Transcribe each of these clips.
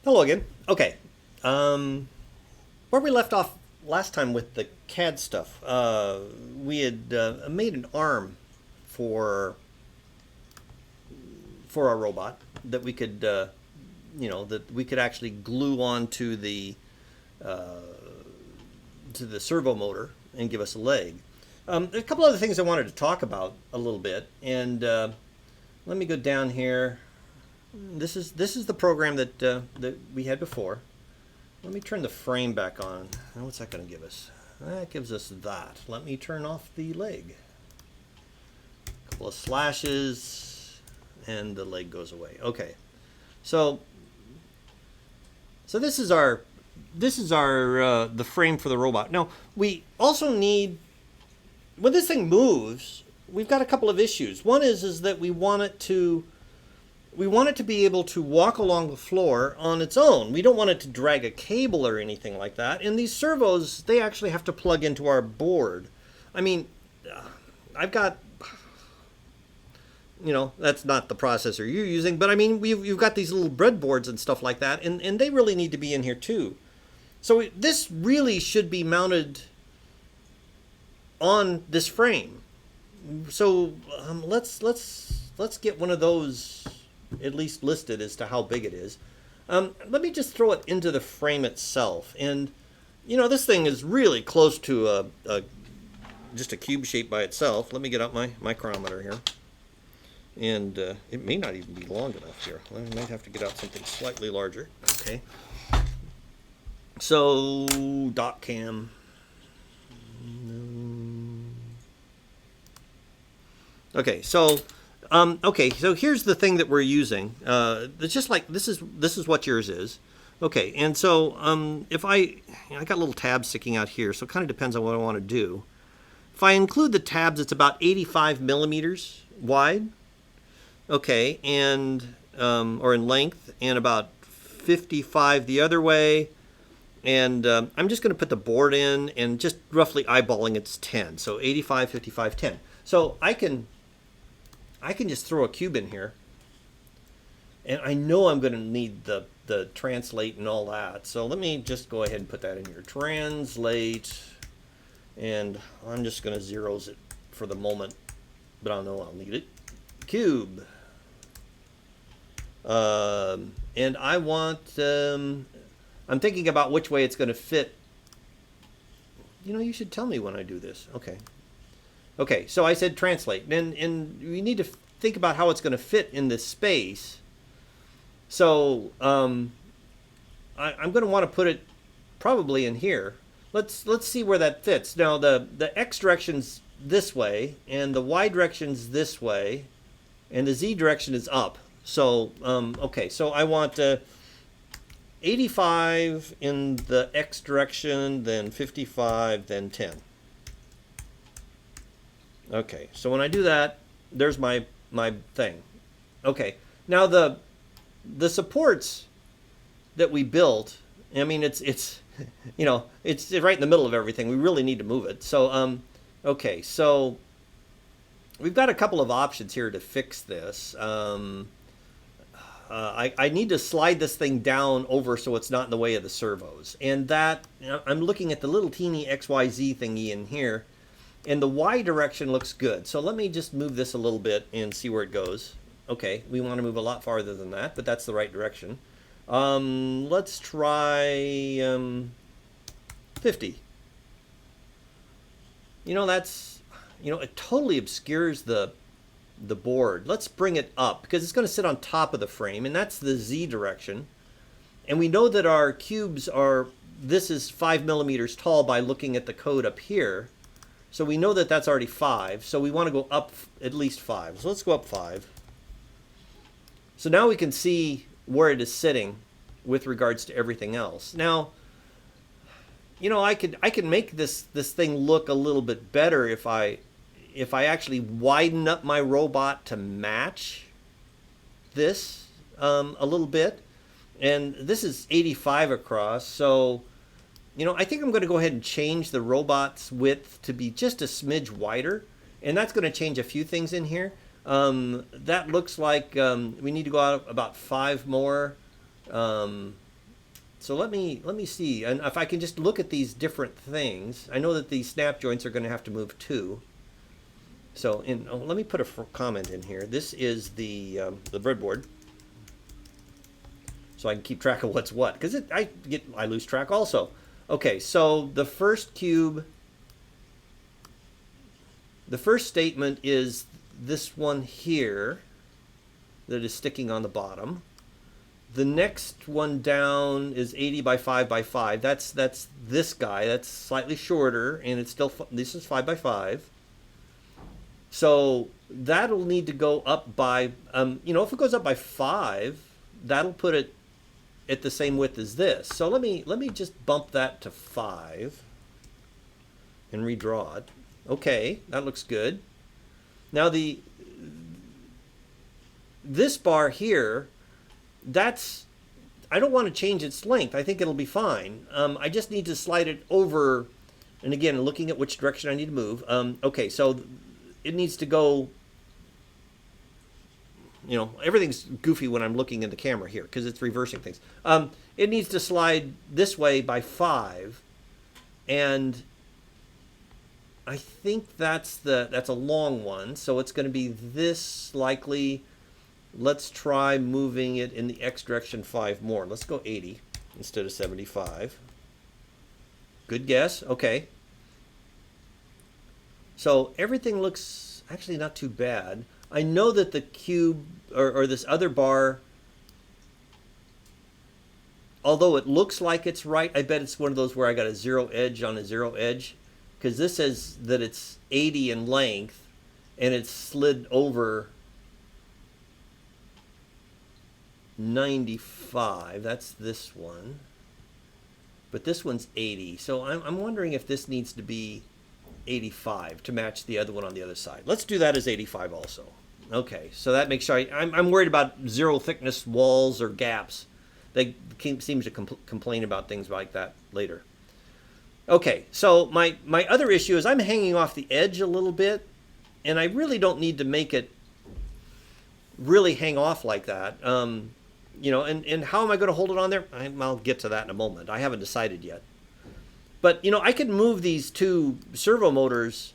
Hello again. Okay. Where we left off last time with the CAD stuff, we had made an arm for for our robot that we could, that we could actually glue onto to the servo motor and give us a leg. There's a couple other things I wanted to talk about a little bit, and let me go down here. This is the program that we had before. Let me turn the frame back on. Now, what's that going to give us? That gives us that. Let me turn off the leg. A couple of slashes, and the leg goes away. Okay, so this is our the frame for the robot. Now we also need, when this thing moves, we've got a couple of issues. One is that we want it to be able to walk along the floor on its own. We don't want it to drag a cable or anything like that. And these servos, they actually have to plug into our board. I mean, I've got, that's not the processor you're using, but I mean, you've got these little breadboards and stuff like that, and they really need to be in here too. So this really should be mounted on this frame. So let's get one of those at least listed as to how big it is. Let me just throw it into the frame itself. And, this thing is really close to just a cube shape by itself. Let me get out my micrometer here. And it may not even be long enough here. I might have to get out something slightly larger. Okay. So, dot cam. Okay, so here's the thing that we're using. It's just like this is what yours is. Okay, and so if I got little tabs sticking out here, so it kind of depends on what I want to do. If I include the tabs, it's about 85 millimeters wide. Okay, and or in length, and about 55 the other way. And I'm just going to put the board in, and just roughly eyeballing it's 10. So 85, 55, 10. So I can just throw a cube in here, and I know I'm going to need the translate and all that. So let me just go ahead and put that in here. Translate, and I'm just going to zeros it for the moment, but I know I'll need it. Cube. And I want, I'm thinking about which way it's going to fit. You should tell me when I do this. Okay. Okay, so I said translate, and we need to think about how it's going to fit in this space. So I'm going to want to put it probably in here. Let's see where that fits. Now the X direction's this way, and the Y direction's this way, and the Z direction is up. So okay, so I want 85 in the X direction, then 55, then 10. Okay, so when I do that, there's my thing. Okay, now the supports that we built, I mean, it's it's right in the middle of everything. We really need to move it. So okay, so we've got a couple of options here to fix this. I need to slide this thing down over so it's not in the way of the servos, and that I'm looking at the little teeny XYZ thingy in here. And the Y direction looks good. So let me just move this a little bit and see where it goes. Okay, we want to move a lot farther than that, but that's the right direction. Let's try 50. That's, it totally obscures the board. Let's bring it up because it's going to sit on top of the frame, and that's the Z direction. And we know that our cubes this is 5 millimeters tall by looking at the code up here. So we know that that's already 5, so we want to go up at least 5. So let's go up 5. So now we can see where it is sitting with regards to everything else. Now, I can make this thing look a little bit better if I actually widen up my robot to match this a little bit. And this is 85 across, so I think I'm going to go ahead and change the robot's width to be just a smidge wider, and that's going to change a few things in here. That looks like we need to go out about 5 more. So let me see, and if I can just look at these different things, I know that these snap joints are going to have to move too. So let me put a comment in here. This is the breadboard, so I can keep track of what's what, because I lose track also. Okay, so the first cube, the first statement is this one here that is sticking on the bottom. The next one down is 80 by 5 by 5. That's this guy. That's slightly shorter, and it's still, this is 5 by 5. So that'll need to go up by, you know, if it goes up by 5, that'll put it at the same width as this. So let me just bump that to 5 and redraw it. Okay, that looks good. Now this bar here, I don't want to change its length. I think it'll be fine. I just need to slide it over, and again, looking at which direction I need to move. Okay, so it needs to go, you know, everything's goofy when I'm looking in the camera here because it's reversing things. It needs to slide this way by 5, and I think that's a long one, so it's going to be this likely. Let's try moving it in the X direction 5 more. Let's go 80 instead of 75. Good guess. Okay. So everything looks actually not too bad. I know that the cube or this other bar, although it looks like it's right, I bet it's one of those where I got a zero edge on a zero edge, because this says that it's 80 in length and it's slid over 95. That's this one, but this one's 80. So I'm wondering if this needs to be 85 to match the other one on the other side. Let's do that as 85 also. Okay, so that makes sure I'm worried about zero thickness walls or gaps. They seem to complain about things like that later. Okay, so my other issue is I'm hanging off the edge a little bit, and I really don't need to make it really hang off like that. You know, and how am I going to hold it on there? I'll get to that in a moment. I haven't decided yet. But, you know, I could move these two servo motors.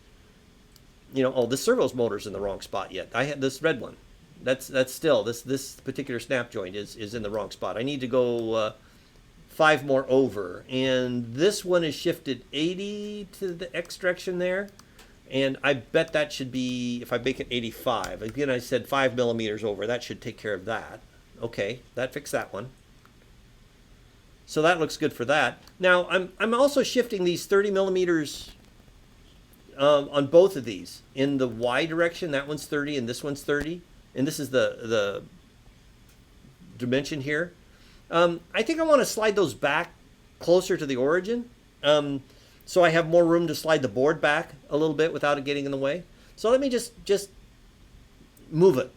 You know, oh, this servo's motor's in the wrong spot yet. I had this red one. That's still, this particular snap joint is in the wrong spot. I need to go 5 more over. And this one is shifted 80 to the X direction there. And I bet that should be, if I make it 85. Again, I said 5 millimeters over. That should take care of that. Okay, that fixed that one. So that looks good for that. Now, I'm also shifting these 30 millimeters on both of these. In the Y direction, that one's 30 and this one's 30. And this is the dimension here. I think I want to slide those back closer to the origin. So I have more room to slide the board back a little bit without it getting in the way. So let me just move it,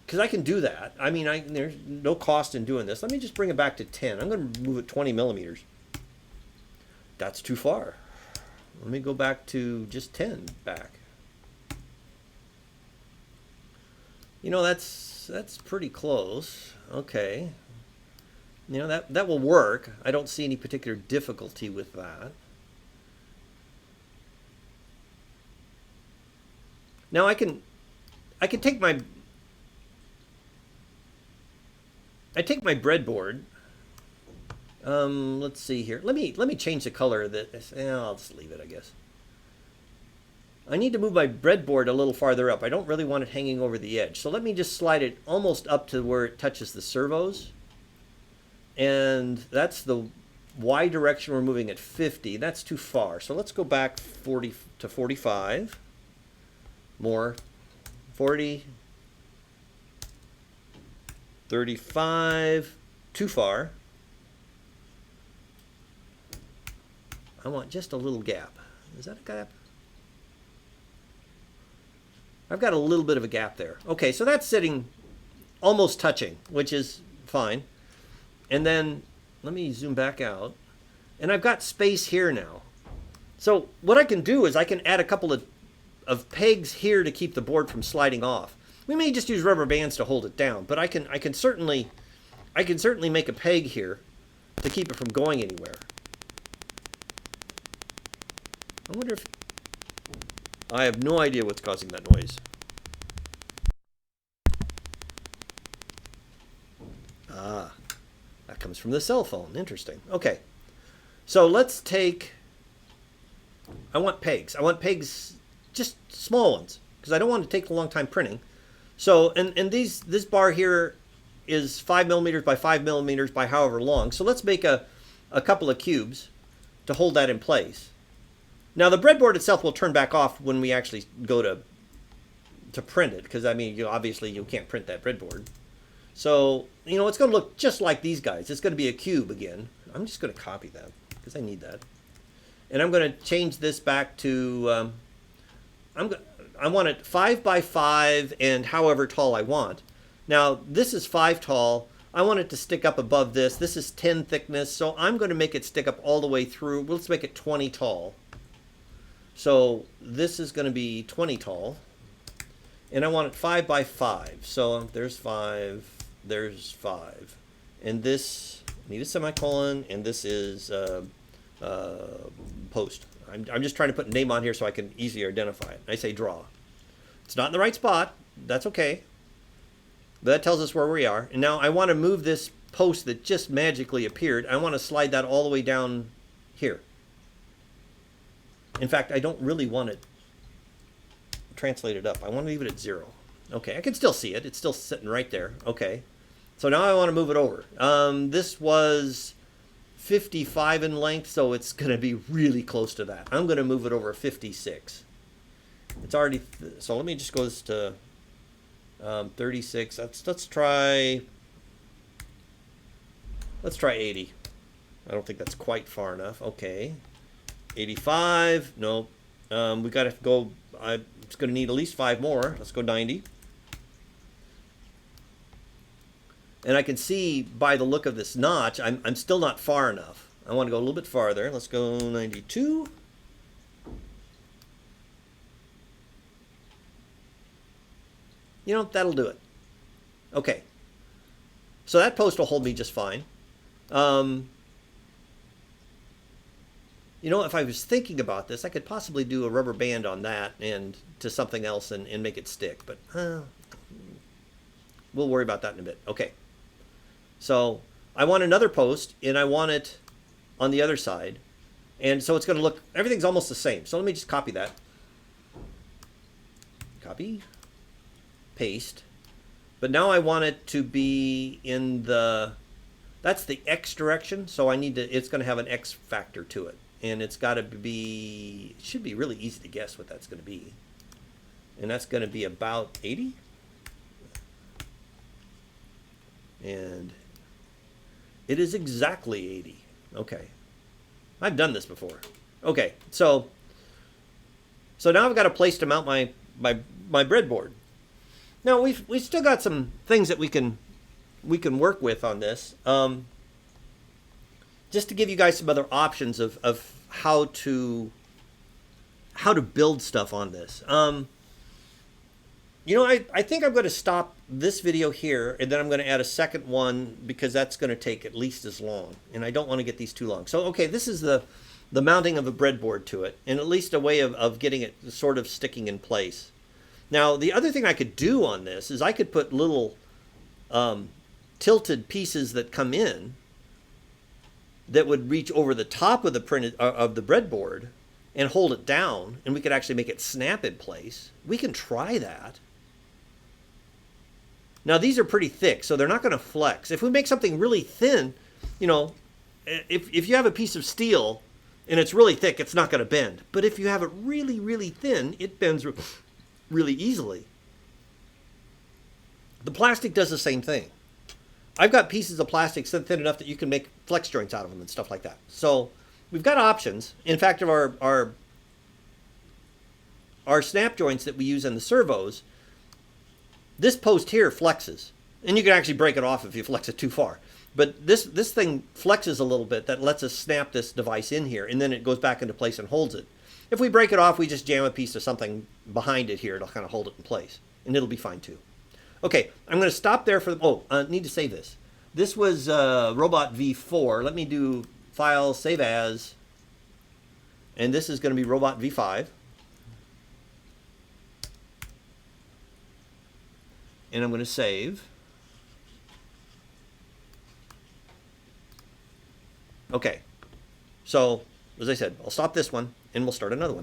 because I can do that. I mean, there's no cost in doing this. Let me just bring it back to 10. I'm going to move it 20 millimeters. That's too far. Let me go back to just 10 back. You know, that's pretty close. Okay. You know, that will work. I don't see any particular difficulty with that. Now I can take my breadboard. Let's see here. Let me change the color of this. I'll just leave it, I guess. I need to move my breadboard a little farther up. I don't really want it hanging over the edge. So let me just slide it almost up to where it touches the servos. And that's the Y direction. We're moving at 50. That's too far. So let's go back 40 to 45. More. 40. 35. Too far. I want just a little gap. Is that a gap? I've got a little bit of a gap there. Okay, so that's sitting almost touching, which is fine. And then let me zoom back out. And I've got space here now. So what I can do is I can add a couple of pegs here to keep the board from sliding off. We may just use rubber bands to hold it down, but I can certainly make a peg here to keep it from going anywhere. I wonder if... I have no idea what's causing that noise. Ah, that comes from the cell phone. Interesting. Okay. So let's take... I want pegs. I want pegs, just small ones, because I don't want to take a long time printing. So, and this bar here is 5 millimeters by 5 millimeters by however long. So let's make a couple of cubes to hold that in place. Now the breadboard itself will turn back off when we actually go to print it, because I mean, obviously you can't print that breadboard. So, you know, it's going to look just like these guys. It's going to be a cube again. I'm just going to copy that because I need that. And I'm going to change this back to, I want it 5 by 5 and however tall I want. Now, this is 5 tall. I want it to stick up above this. This is 10 thickness, so I'm going to make it stick up all the way through. Let's make it 20 tall. So this is going to be 20 tall. And I want it 5 by 5. So there's 5, there's 5. And this, I need a semicolon, and this is post. I'm just trying to put a name on here so I can easily identify it. I say draw. It's not in the right spot. That's okay. But that tells us where we are. And now I want to move this post that just magically appeared. I want to slide that all the way down here. In fact, I don't really want it translated up. I want to leave it at 0. Okay, I can still see it. It's still sitting right there. Okay. So now I want to move it over. This was 55 in length, so it's going to be really close to that. I'm going to move it over 56. It's already, so let me just go to 36. Let's try 80. I don't think that's quite far enough. Okay. 85. No. We got to go, it's going to need at least 5 more. Let's go 90. And I can see by the look of this notch, I'm still not far enough. I want to go a little bit farther. Let's go 92. You know, that'll do it. Okay. So that post will hold me just fine. You know, if I was thinking about this, I could possibly do a rubber band on that and to something else and make it stick. But we'll worry about that in a bit. Okay. So I want another post, and I want it on the other side. And so it's going to look, everything's almost the same. So let me just copy that. Copy. Paste. But now I want it to be in the, that's the X direction. So I need to, it's going to have an X factor to it. And it's got to be, it should be really easy to guess what that's going to be. And that's going to be about 80. And it is exactly 80. Okay. I've done this before. Okay, so now I've got a place to mount my breadboard. Now we've still got some things that we can work with on this. Just to give you guys some other options of how to build stuff on this. You know, I think I'm going to stop this video here, and then I'm going to add a second one because that's going to take at least as long, and I don't want to get these too long. So, okay, this is the mounting of a breadboard to it, and at least a way of getting it sort of sticking in place. Now, the other thing I could do on this is I could put little tilted pieces that come in that would reach over the top of the breadboard and hold it down, and we could actually make it snap in place. We can try that. Now, these are pretty thick, so they're not going to flex. If we make something really thin, you know, if you have a piece of steel and it's really thick, it's not going to bend. But if you have it really, really thin, it bends really easily. The plastic does the same thing. I've got pieces of plastic so thin enough that you can make flex joints out of them and stuff like that. So we've got options. In fact, of our snap joints that we use in the servos, this post here flexes. And you can actually break it off if you flex it too far. But this thing flexes a little bit. That lets us snap this device in here, and then it goes back into place and holds it. If we break it off, we just jam a piece of something behind it here. It'll kind of hold it in place, and it'll be fine too. Okay, I'm going to stop there for the, need to save this. This was Robot V4. Let me do File, Save As. And this is going to be Robot V5. And I'm going to save. Okay. So, as I said, I'll stop this one and we'll start another one.